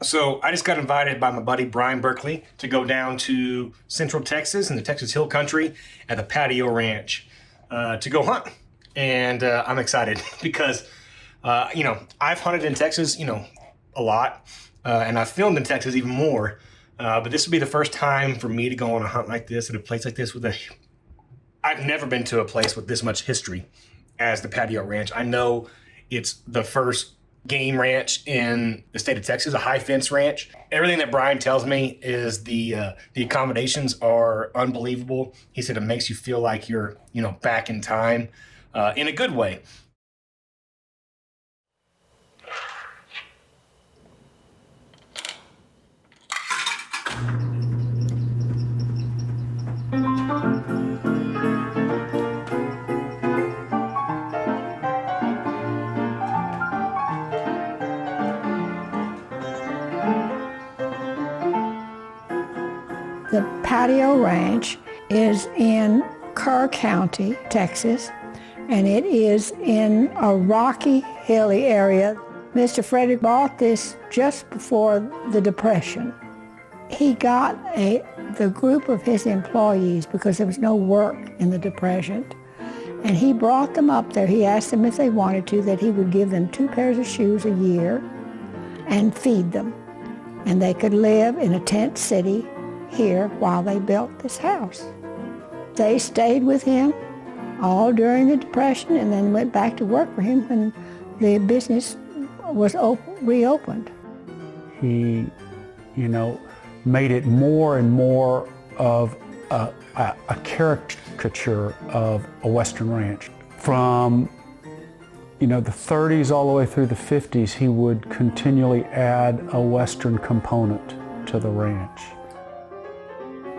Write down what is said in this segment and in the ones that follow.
So I just got invited by my buddy Brian Burkley to go down to Central Texas in the Texas Hill Country at the Patio Ranch to go hunt. And I'm excited because, I've hunted in Texas, a lot. And I've filmed in Texas even more. But this will be the first time for me to go on a hunt like this at a place like this I've never been to a place with this much history as the Patio Ranch. I know it's the first game ranch in the state of Texas, a high fence ranch. Everything that Brian tells me is the accommodations are unbelievable. He said it makes you feel like you're, back in time in a good way. The Patio Ranch is in Kerr County, Texas, and it is in a rocky, hilly area. Mr. Frederick bought this just before the Depression. He got the group of his employees, because there was no work in the Depression, and he brought them up there. He asked them if they wanted to, that he would give them 2 pairs of shoes a year and feed them. And they could live in a tent city here while they built this house. They stayed with him all during the Depression and then went back to work for him when the business was reopened. He, made it more and more of a caricature of a Western ranch. From, the 30s all the way through the 50s, he would continually add a Western component to the ranch.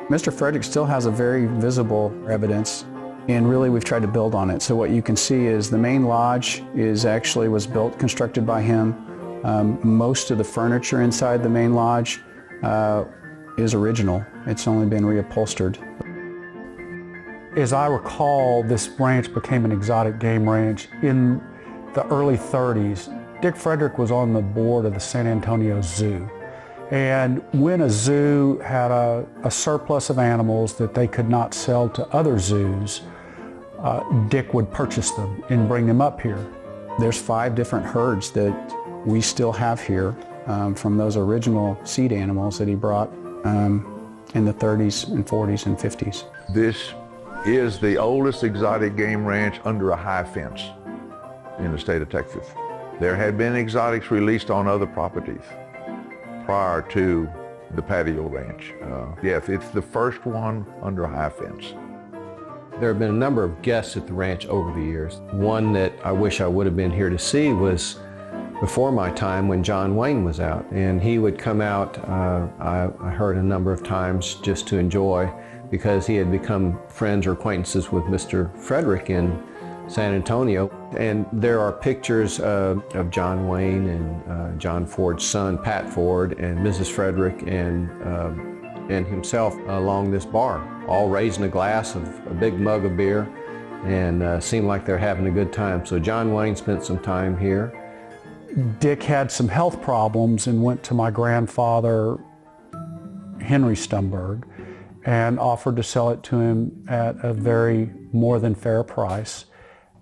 Mr. Frederick still has a very visible evidence, and really we've tried to build on it. So what you can see is the main lodge was constructed by him. Most of the furniture inside the main lodge is original. It's only been reupholstered. As I recall, this ranch became an exotic game ranch in the early 30s. Dick Frederick was on the board of the San Antonio Zoo. And when a zoo had a surplus of animals that they could not sell to other zoos, Dick would purchase them and bring them up here. There's 5 different herds that we still have here from those original seed animals that he brought in the 30s and 40s and 50s. This is the oldest exotic game ranch under a high fence in the state of Texas. There had been exotics released on other properties prior to the Patio Ranch. Yes, it's the first one under a high fence. There have been a number of guests at the ranch over the years. One that I wish I would have been here to see was before my time when John Wayne was out. And he would come out, I heard a number of times just to enjoy, because he had become friends or acquaintances with Mr. Frederick in San Antonio. And there are pictures of John Wayne and John Ford's son, Pat Ford, and Mrs. Frederick and himself along this bar, all raising a glass of a big mug of beer, and seemed like they're having a good time. So John Wayne spent some time here. Dick had some health problems and went to my grandfather, Henry Stumberg, and offered to sell it to him at a very more than fair price.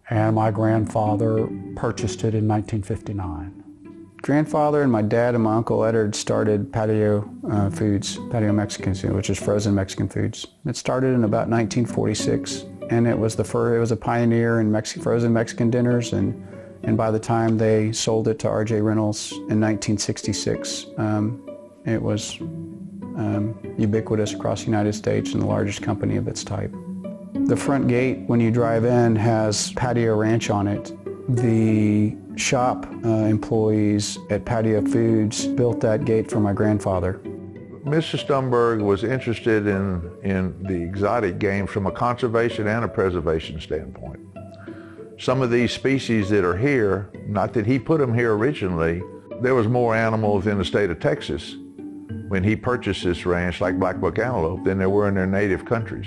And my grandfather purchased it in 1959. Grandfather and my dad and my uncle Eddard started Patio Foods, Patio Mexican, which is frozen Mexican foods. It started in about 1946, and it was a pioneer in frozen Mexican dinners, and by the time they sold it to R.J. Reynolds in 1966, it was ubiquitous across the United States and the largest company of its type. The front gate, when you drive in, has Patio Ranch on it. The shop employees at Patio Foods built that gate for my grandfather. Mr. Stumberg was interested in the exotic game from a conservation and a preservation standpoint. Some of these species that are here, not that he put them here originally, there was more animals in the state of Texas when he purchased this ranch, like black buck antelope, than there were in their native countries.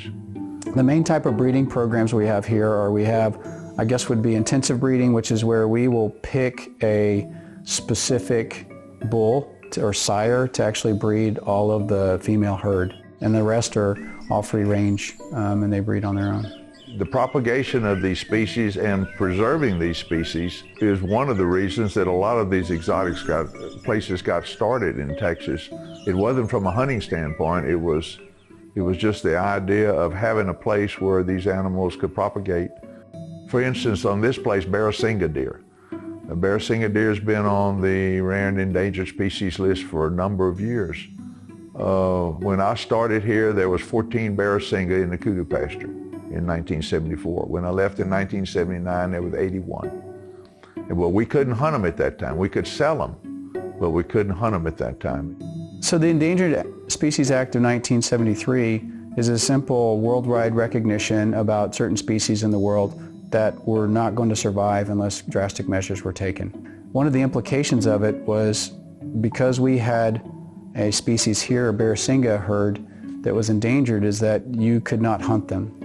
The main type of breeding programs we have here would be intensive breeding, which is where we will pick a specific bull or sire to actually breed all of the female herd. And the rest are all free range, and they breed on their own. The propagation of these species and preserving these species is one of the reasons that a lot of these exotic places got started in Texas. It wasn't from a hunting standpoint, it was just the idea of having a place where these animals could propagate. For instance, on this place, Barassinga deer. The Barassinga deer has been on the rare and endangered species list for a number of years. When I started here, there was 14 Barassinga in the kudu pasture in 1974. When I left in 1979, there was 81. And well, we couldn't hunt them at that time. We could sell them, but we couldn't hunt them at that time. So the Endangered Species Act of 1973 is a simple worldwide recognition about certain species in the world that were not going to survive unless drastic measures were taken. One of the implications of it was because we had a species here, a Barassinga herd, that was endangered, is that you could not hunt them.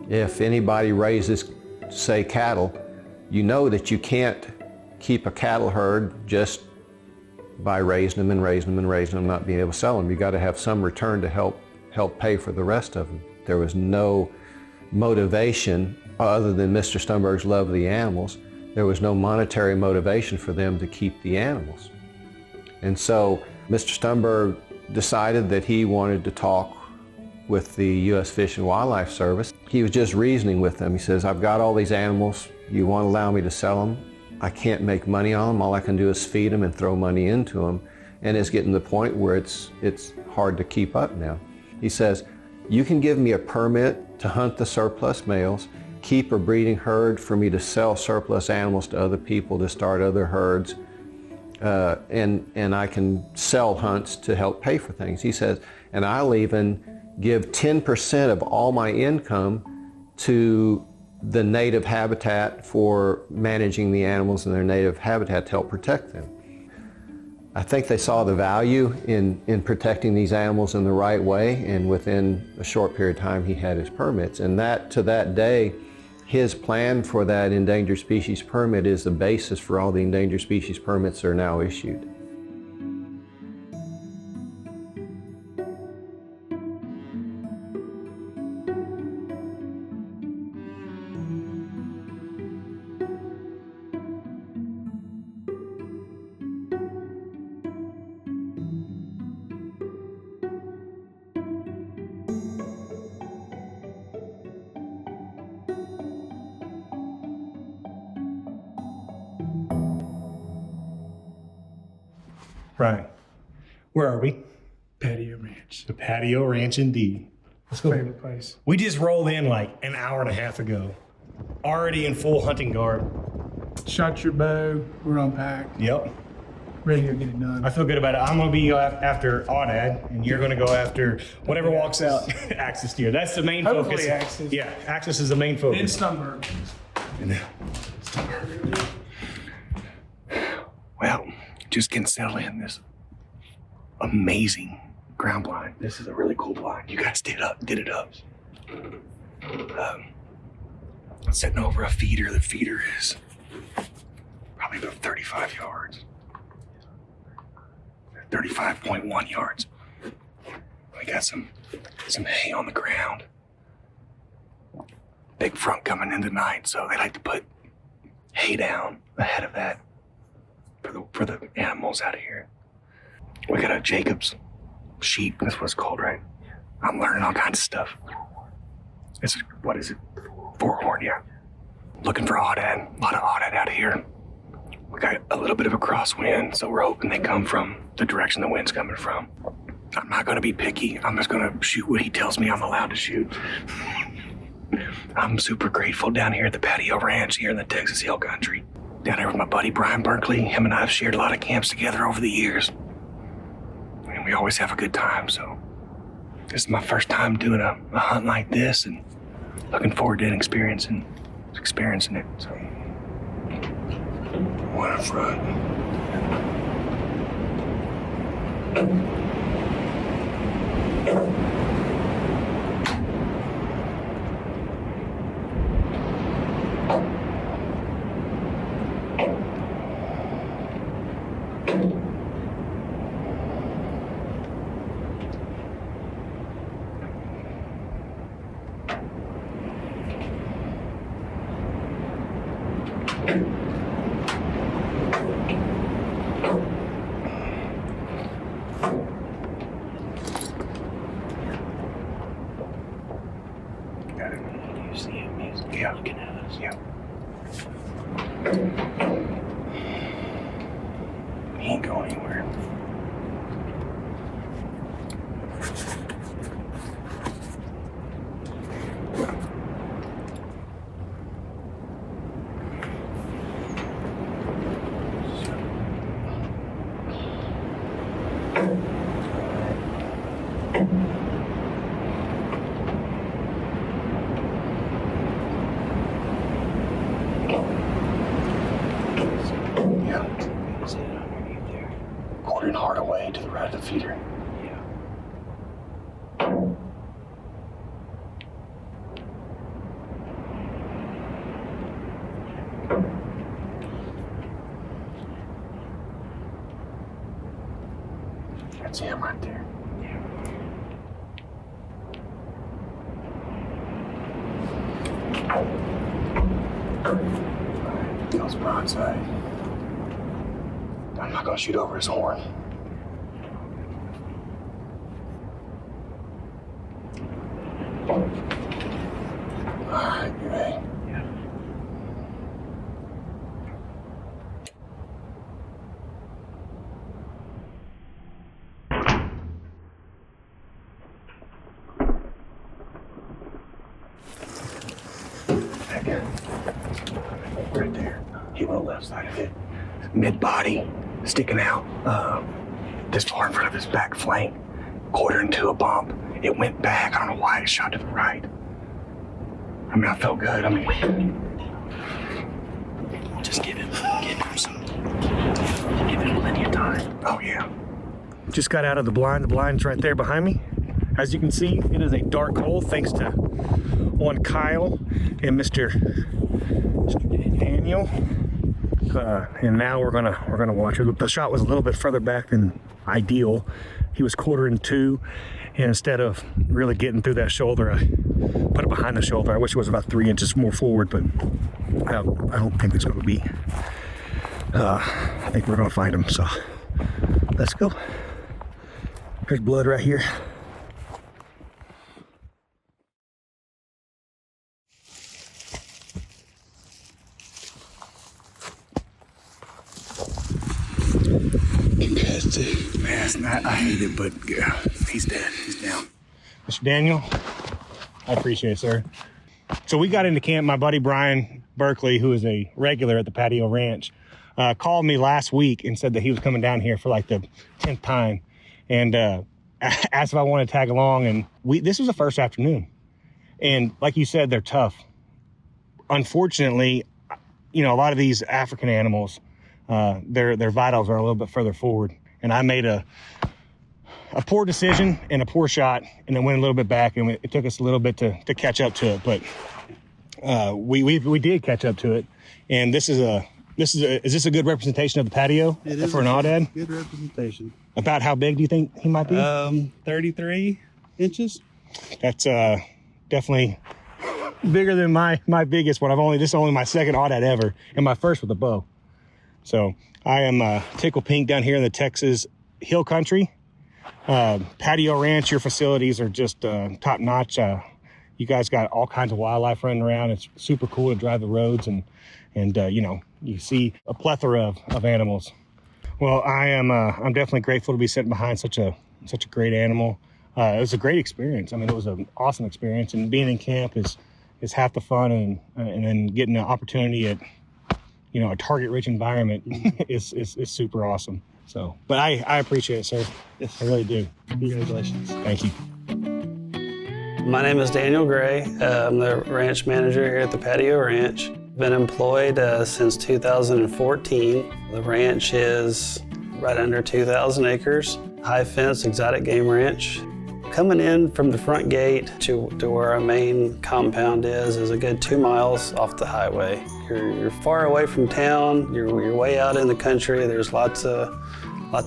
If anybody raises, say, cattle, you know that you can't keep a cattle herd just by raising them and raising them and raising them, not being able to sell them. You got to have some return to help pay for the rest of them. There was no motivation other than Mr. Stumberg's love of the animals. There was no monetary motivation for them to keep the animals. And so Mr. Stumberg decided that he wanted to talk with the U.S. Fish and Wildlife Service. He was just reasoning with them. He says, I've got all these animals. You want to allow me to sell them? I can't make money on them. All I can do is feed them and throw money into them. And it's getting to the point where it's hard to keep up now. He says, you can give me a permit to hunt the surplus males, keep a breeding herd for me to sell surplus animals to other people to start other herds, and I can sell hunts to help pay for things. He says, and I'll even give 10% of all my income to the native habitat for managing the animals in their native habitat to help protect them. I think they saw the value in protecting these animals in the right way, and within a short period of time he had his permits. And that, to that day, his plan for that endangered species permit is the basis for all the endangered species permits that are now issued. Right. Where are we? Patio Ranch. The Patio Ranch, indeed. Let's go. Favorite place. We just rolled in like an hour and a half ago, already in full hunting garb. Shot your bow. We're unpacked. Yep. Ready to go get it done. I feel good about it. I'm going to be after aoudad, and you're going to go after whatever walks out. Axis deer. That's the main Hopefully focus. Axis. Yeah, Axis is the main focus. Then Stumberg. Well, just getting settled in this amazing ground blind. This is a really cool blind. You guys did it up. Sitting over a feeder. The feeder is probably about 35 yards. 35.1 yards. We got some hay on the ground. Big front coming in tonight, so they like to put hay down ahead of that for the animals out of here. We got a Jacob's sheep. That's what it's called, right? I'm learning all kinds of stuff. What is it? Four-horn, yeah. Looking for aoudad. A lot of aoudad out of here. We got a little bit of a crosswind, so we're hoping they come from the direction the wind's coming from. I'm not going to be picky. I'm just going to shoot what he tells me I'm allowed to shoot. I'm super grateful down here at the Patio Ranch here in the Texas Hill Country. Down there with my buddy Brian Burkley. Him and I have shared a lot of camps together over the years. And we always have a good time, so this is my first time doing a hunt like this, and looking forward to experiencing it. So, one up front. Quartering hard away to the right of the feeder. That's him right there. Goes broadside. I'm not gonna shoot over his horn. Alright, you ready? Yeah. Right there. He went left side of it. Mid-body sticking out this far in front of his back flank, quartering to a bump. It went back. I don't know why it shot to the right. I mean, I felt good. I mean, just give him some. Give him plenty of time. Oh yeah. Just got out of the blind. The blind's right there behind me. As you can see, it is a dark hole thanks to one Kyle and Mr. Daniel. And now we're gonna watch it. The shot was a little bit further back than ideal. He was quartering two, and instead of really getting through that shoulder, I put it behind the shoulder. I wish it was about 3 inches more forward, but I don't think it's gonna be. I think we're gonna find him. So let's go. There's blood right here. Man, it's not, I hate it, but yeah, he's dead. He's down. Mr. Daniel, I appreciate it, sir. So we got into camp. My buddy Brian Burkley, who is a regular at the Patio Ranch, called me last week and said that he was coming down here for like the 10th time, and asked if I wanted to tag along. And this was the first afternoon, and like you said, they're tough. Unfortunately, you know, a lot of these African animals, their vitals are a little bit further forward. And I made a poor decision and a poor shot, and then went a little bit back, and it took us a little bit to catch up to it. But we did catch up to it. And is this a good representation of the patio for an aoudad? Good representation. About how big do you think he might be? 33 inches. That's definitely bigger than my biggest one. This is only my second aoudad ever, and my first with a bow. So I am tickle pink down here in the Texas Hill Country. Patio Ranch, your facilities are just top notch. You guys got all kinds of wildlife running around. It's super cool to drive the roads, and you know, you see a plethora of animals. Well, I'm definitely grateful to be sitting behind such a great animal. It was a great experience. I mean, it was an awesome experience, and being in camp is half the fun, and then getting an opportunity at, you know, a target-rich environment is super awesome. So, but I appreciate it, sir. Yes. I really do. Congratulations. Thank you. My name is Daniel Gray. I'm the ranch manager here at the Patio Ranch. Been employed since 2014. The ranch is right under 2,000 acres. High fence, exotic game ranch. Coming in from the front gate to where our main compound is a good 2 miles off the highway. You're far away from town. You're way out in the country. There's lots of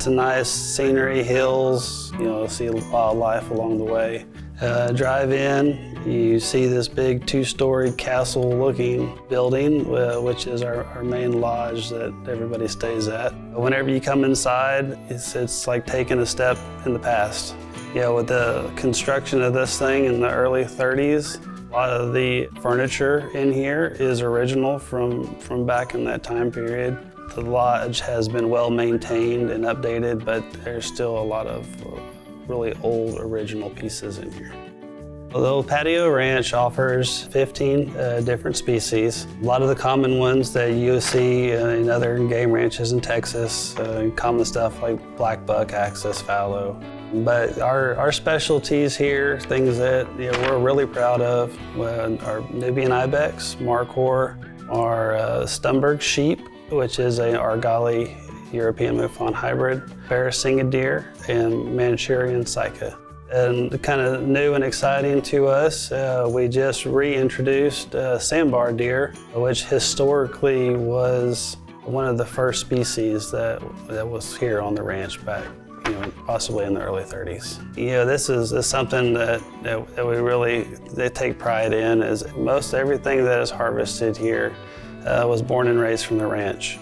nice scenery, hills. You know, see wildlife along the way. Drive in, you see this big 2-story castle-looking building, which is our main lodge that everybody stays at. Whenever you come inside, it's like taking a step in the past. You know, with the construction of this thing in the early 30s, a lot of the furniture in here is original from back in that time period. The lodge has been well maintained and updated, but there's still a lot of really old original pieces in here. Although Patio Ranch offers 15 different species, a lot of the common ones that you see in other game ranches in Texas, common stuff like black buck, axis fallow, But our specialties here, things that we're really proud of, are Nubian ibex, markhor, our Stumberg sheep, which is a Argali European mouflon hybrid, Barasingha deer, and Manchurian Sika. And kind of new and exciting to us, we just reintroduced sandbar deer, which historically was one of the first species that was here on the ranch back, possibly in the early 30s. This is something that we really take pride in, is most everything that is harvested here was born and raised from the ranch.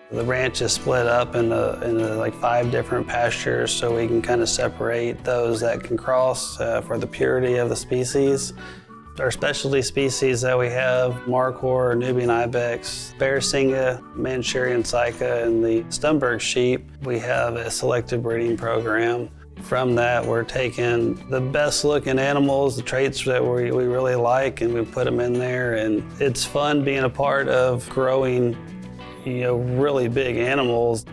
The ranch is split up into like 5 different pastures, so we can kind of separate those that can cross for the purity of the species. Our specialty species that we have, markhor, Nubian ibex, Barasingha, Manchurian Sika, and the Stumberg sheep, we have a selective breeding program. From that, we're taking the best looking animals, the traits that we really like, and we put them in there. And it's fun being a part of growing really big animals.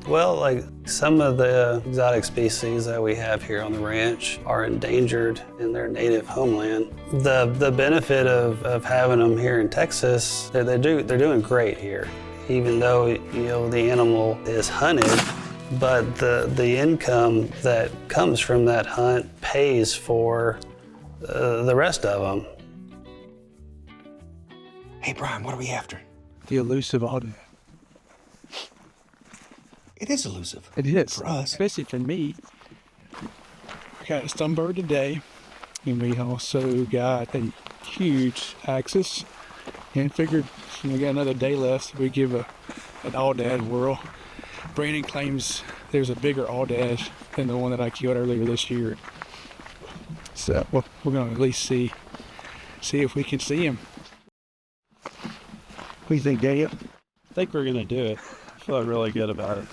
Well, like some of the exotic species that we have here on the ranch are endangered in their native homeland. The benefit of having them here in Texas, they're doing great here, even though the animal is hunted. But the income that comes from that hunt pays for the rest of them. Hey, Brian, what are we after? The elusive aoudad. It is elusive. It is. For us. Especially for me. We got a Stumberg today, and we also got a huge axis. And figured we got another day left, so we give an aoudad whirl. Brandon claims there's a bigger aoudad than the one that I killed earlier this year. So we're going to at least see if we can see him. What do you think, Daniel? I think we're going to do it. I feel really good about it.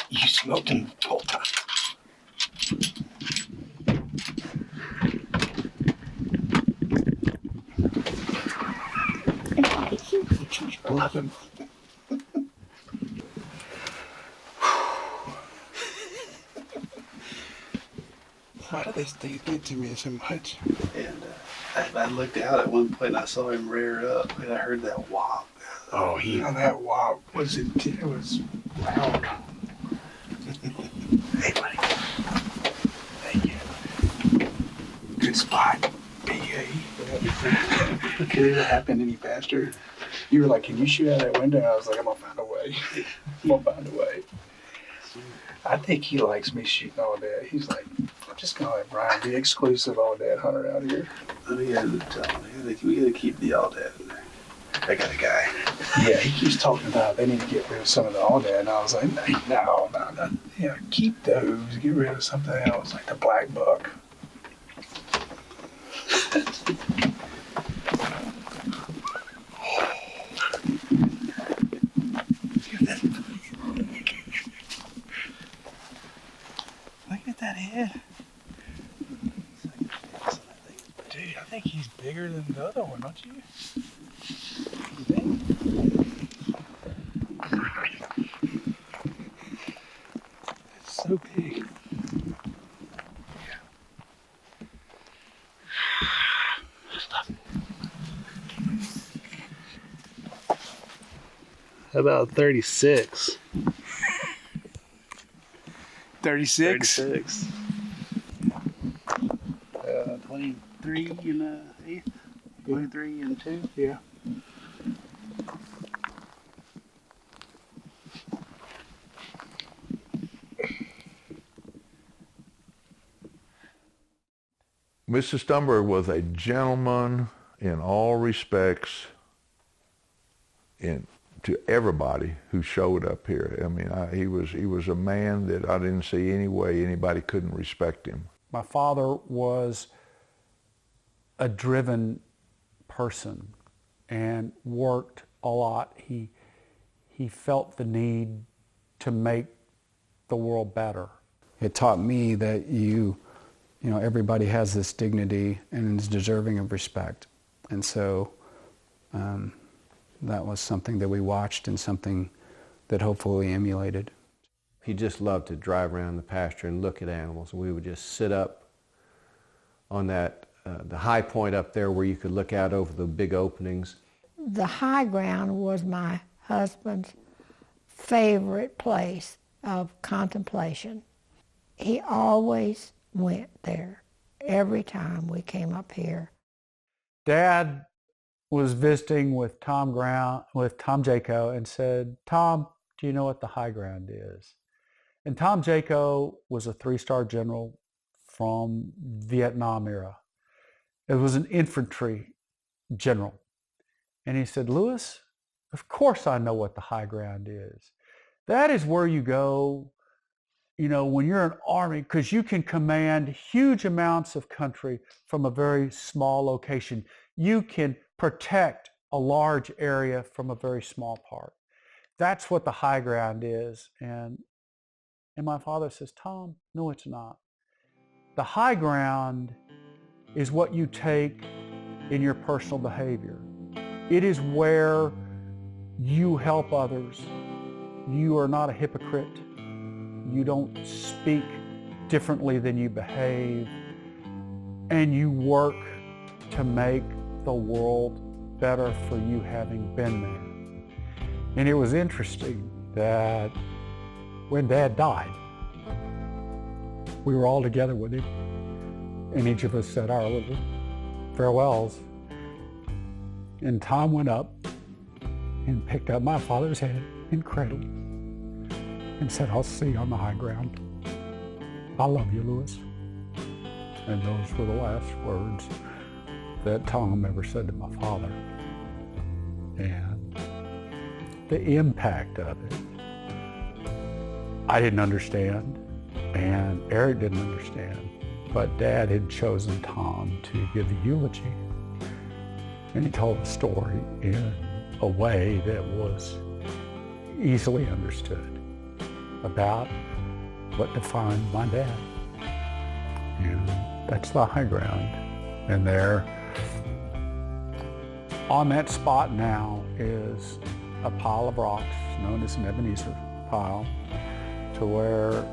You smoked him the whole time. Love him. Why do these things get to me so much? And I looked out at one point and I saw him rear up and I heard that whop. Oh, That wop was it was loud. Hey, buddy. Thank you. Good spot. BA. Could it have happened any faster? You were like, can you shoot out that window? And I was like, I'm gonna find a way. I'm gonna find a way. I think he likes me shooting all day. He's like, I'm just gonna let Brian be exclusive aoudad hunter out here. Let me tell him, we gotta keep the aoudad in there. I got a guy. Yeah, he keeps talking about they need to get rid of some of the aoudad, and I was like, no. Yeah, keep those. Get rid of something else, like the black buck. than the other one, don't you? You think? It's so big. How about 36? 36? 36. 23 and 23 and 2? Yeah. Mr. Stumberg was a gentleman in all respects to everybody who showed up here. I mean, he was a man that I didn't see any way anybody couldn't respect him. My father was a driven person and worked a lot. He felt the need to make the world better. It taught me that everybody has this dignity and is deserving of respect. And so that was something that we watched and something that hopefully emulated. He just loved to drive around the pasture and look at animals. We would just sit up on that, the high point up there where you could look out over the big openings. The high ground was my husband's favorite place of contemplation. He always went there every time we came up here. Dad was visiting with Tom Jaco and said, "Tom, do you know what the high ground is?" And Tom Jaco was a 3-star general from Vietnam era. It was an infantry general. And he said, "Louis, of course I know what the high ground is. That is where you go, when you're an army, because you can command huge amounts of country from a very small location. You can protect a large area from a very small part. That's what the high ground is." And my father says, "Tom, no, it's not. The high ground is what you take in your personal behavior. It is where you help others. You are not a hypocrite. You don't speak differently than you behave. And you work to make the world better for you having been there." And it was interesting that when Dad died, we were all together with him, and each of us said our little farewells. And Tom went up and picked up my father's head and cradled and said, "I'll see you on the high ground. I love you, Louis." And those were the last words that Tom ever said to my father. And the impact of it, I didn't understand, and Eric didn't understand, but Dad had chosen Tom to give the eulogy. And he told the story in a way that was easily understood about what defined my dad. And that's the high ground. And there, on that spot now, is a pile of rocks known as an Ebenezer pile, to where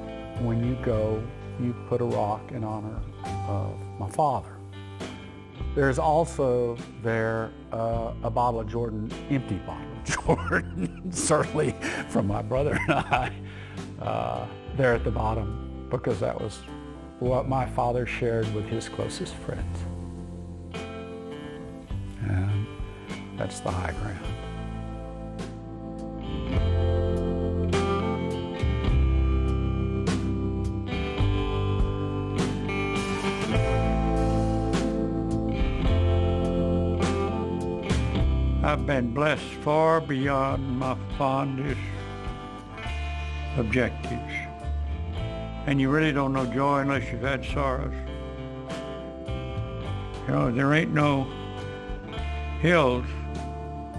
when you go, you put a rock in honor of my father. There's also there a bottle of Jordan, empty bottle of Jordan, certainly from my brother and I, there at the bottom, because that was what my father shared with his closest friends. And that's the high ground. I've been blessed far beyond my fondest objectives. And you really don't know joy unless you've had sorrows. There ain't no hills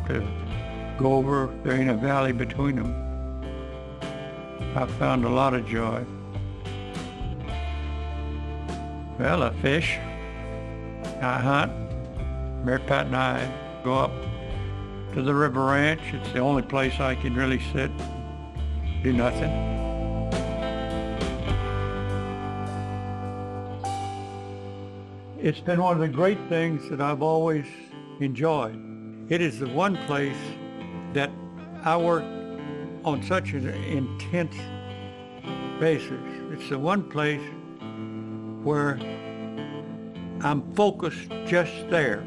to go over. There ain't a valley between them. I've found a lot of joy. Well, I fish, I hunt, Mary Pat and I go up to the river ranch. It's the only place I can really sit, do nothing. It's been one of the great things that I've always enjoyed. It is the one place that I work on such an intense basis. It's the one place where I'm focused just there.